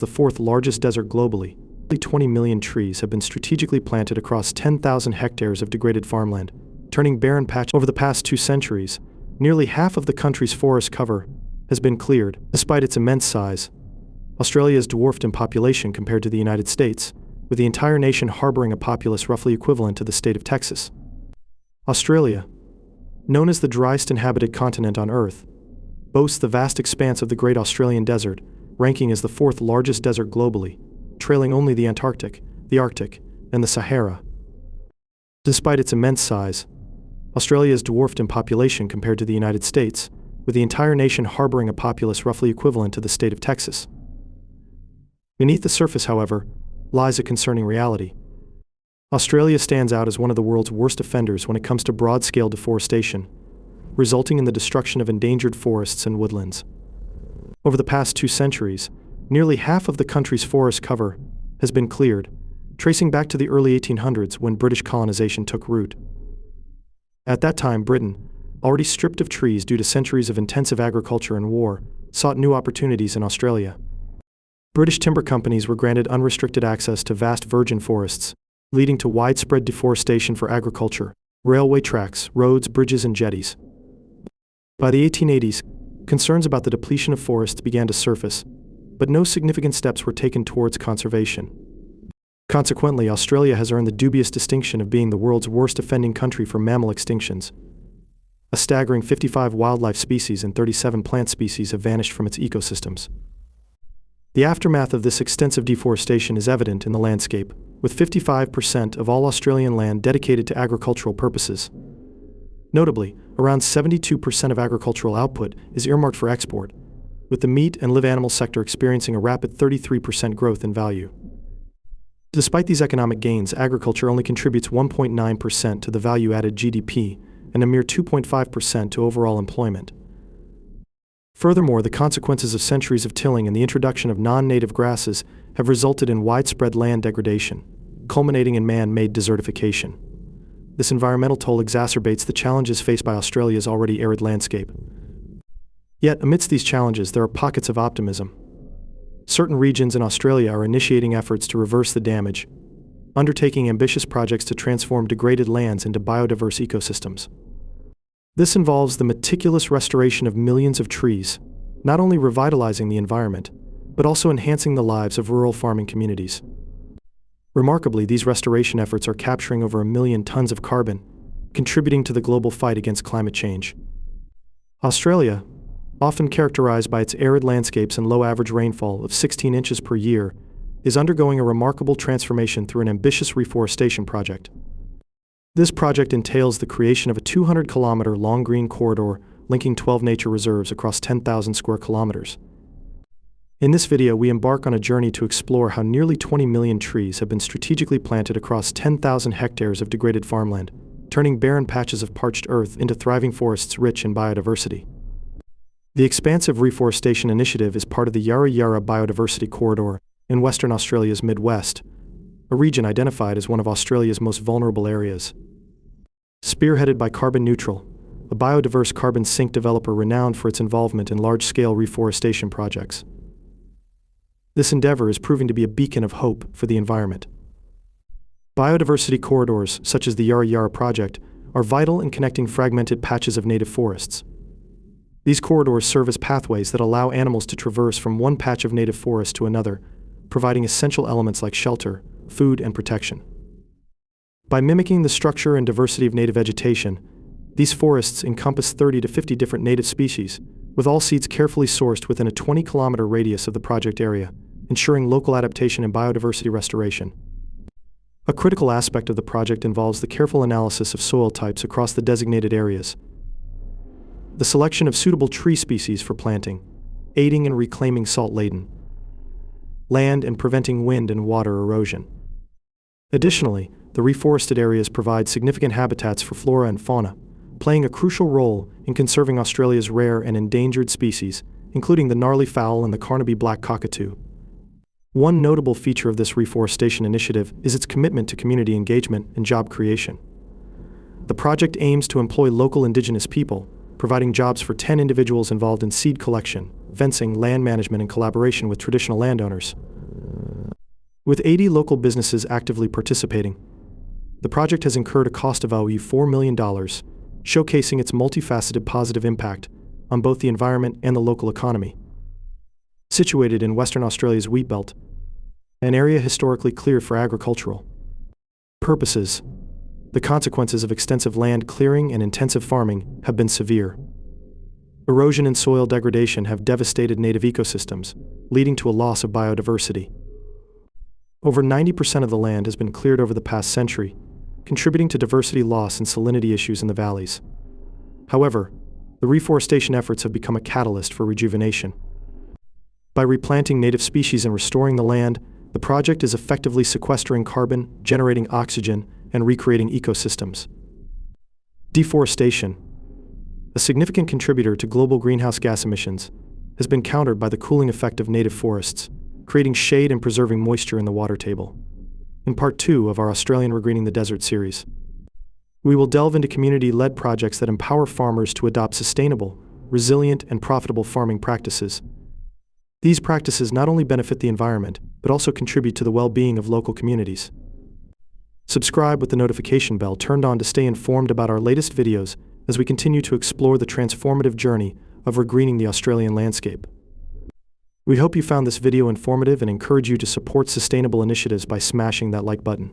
the fourth largest desert globally. 20 million trees have been strategically planted across 10,000 hectares of degraded farmland, turning barren patches. Over the past 2 centuries, nearly half of the country's forest cover has been cleared. Despite its immense size, Australia is dwarfed in population compared to the United States, with the entire nation harboring a populace roughly equivalent to the state of Texas. Australia, known as the driest inhabited continent on Earth, boasts the vast expanse of the Great Australian Desert, ranking as the fourth largest desert globally, trailing only the Antarctic, the Arctic, and the Sahara. Despite its immense size, Australia is dwarfed in population compared to the United States, with the entire nation harboring a populace roughly equivalent to the state of Texas. Beneath the surface, however, lies a concerning reality. Australia stands out as one of the world's worst offenders when it comes to broad-scale deforestation, resulting in the destruction of endangered forests and woodlands. Over the past 2 centuries, nearly half of the country's forest cover has been cleared, tracing back to the early 1800s when British colonization took root. At that time, Britain, already stripped of trees due to centuries of intensive agriculture and war, sought new opportunities in Australia. British timber companies were granted unrestricted access to vast virgin forests, leading to widespread deforestation for agriculture, railway tracks, roads, bridges, and jetties. By the 1880s, concerns about the depletion of forests began to surface, but no significant steps were taken towards conservation. Consequently, Australia has earned the dubious distinction of being the world's worst offending country for mammal extinctions. A staggering 55 wildlife species and 37 plant species have vanished from its ecosystems. The aftermath of this extensive deforestation is evident in the landscape, with 55% of all Australian land dedicated to agricultural purposes. Notably, around 72% of agricultural output is earmarked for export, with the meat and live animal sector experiencing a rapid 33% growth in value. Despite these economic gains, agriculture only contributes 1.9% to the value-added GDP and a mere 2.5% to overall employment. Furthermore, the consequences of centuries of tilling and the introduction of non-native grasses have resulted in widespread land degradation, culminating in man-made desertification. This environmental toll exacerbates the challenges faced by Australia's already arid landscape. Yet, amidst these challenges, there are pockets of optimism. Certain regions in Australia are initiating efforts to reverse the damage, undertaking ambitious projects to transform degraded lands into biodiverse ecosystems. This involves the meticulous restoration of millions of trees, not only revitalizing the environment, but also enhancing the lives of rural farming communities. Remarkably, these restoration efforts are capturing over 1 million tons of carbon, contributing to the global fight against climate change. Australia, often characterized by its arid landscapes and low average rainfall of 16 inches per year, is undergoing a remarkable transformation through an ambitious reforestation project. This project entails the creation of a 200-kilometer long green corridor linking 12 nature reserves across 10,000 square kilometers. In this video, we embark on a journey to explore how nearly 20 million trees have been strategically planted across 10,000 hectares of degraded farmland, turning barren patches of parched earth into thriving forests rich in biodiversity. The expansive reforestation initiative is part of the Yarra Yarra Biodiversity Corridor in Western Australia's Midwest, a region identified as one of Australia's most vulnerable areas. Spearheaded by Carbon Neutral, a biodiverse carbon sink developer renowned for its involvement in large-scale reforestation projects. This endeavor is proving to be a beacon of hope for the environment. Biodiversity corridors, such as the Yarra Yarra project, are vital in connecting fragmented patches of native forests. These corridors serve as pathways that allow animals to traverse from one patch of native forest to another, providing essential elements like shelter, food, and protection. By mimicking the structure and diversity of native vegetation, these forests encompass 30 to 50 different native species, with all seeds carefully sourced within a 20-kilometer radius of the project area, ensuring local adaptation and biodiversity restoration. A critical aspect of the project involves the careful analysis of soil types across the designated areas, the selection of suitable tree species for planting, aiding in reclaiming salt-laden land and preventing wind and water erosion. Additionally, the reforested areas provide significant habitats for flora and fauna, playing a crucial role in conserving Australia's rare and endangered species, including the gnarly fowl and the Carnaby black cockatoo. One notable feature of this reforestation initiative is its commitment to community engagement and job creation. The project aims to employ local Indigenous people, providing jobs for 10 individuals involved in seed collection, fencing, land management, and collaboration with traditional landowners. With 80 local businesses actively participating, the project has incurred a cost of $4 million, showcasing its multifaceted positive impact on both the environment and the local economy. Situated in Western Australia's wheat belt, an area historically cleared for agricultural purposes, the consequences of extensive land clearing and intensive farming have been severe. Erosion and soil degradation have devastated native ecosystems, leading to a loss of biodiversity. Over 90% of the land has been cleared over the past century, contributing to diversity loss and salinity issues in the valleys. However, the reforestation efforts have become a catalyst for rejuvenation. By replanting native species and restoring the land, the project is effectively sequestering carbon, generating oxygen, and recreating ecosystems. Deforestation, a significant contributor to global greenhouse gas emissions, has been countered by the cooling effect of native forests, creating shade and preserving moisture in the water table. In Part 2 of our Australian Regreening the Desert series, we will delve into community-led projects that empower farmers to adopt sustainable, resilient, and profitable farming practices. These practices not only benefit the environment, but also contribute to the well-being of local communities. Subscribe with the notification bell turned on to stay informed about our latest videos as we continue to explore the transformative journey of regreening the Australian landscape. We hope you found this video informative and encourage you to support sustainable initiatives by smashing that like button.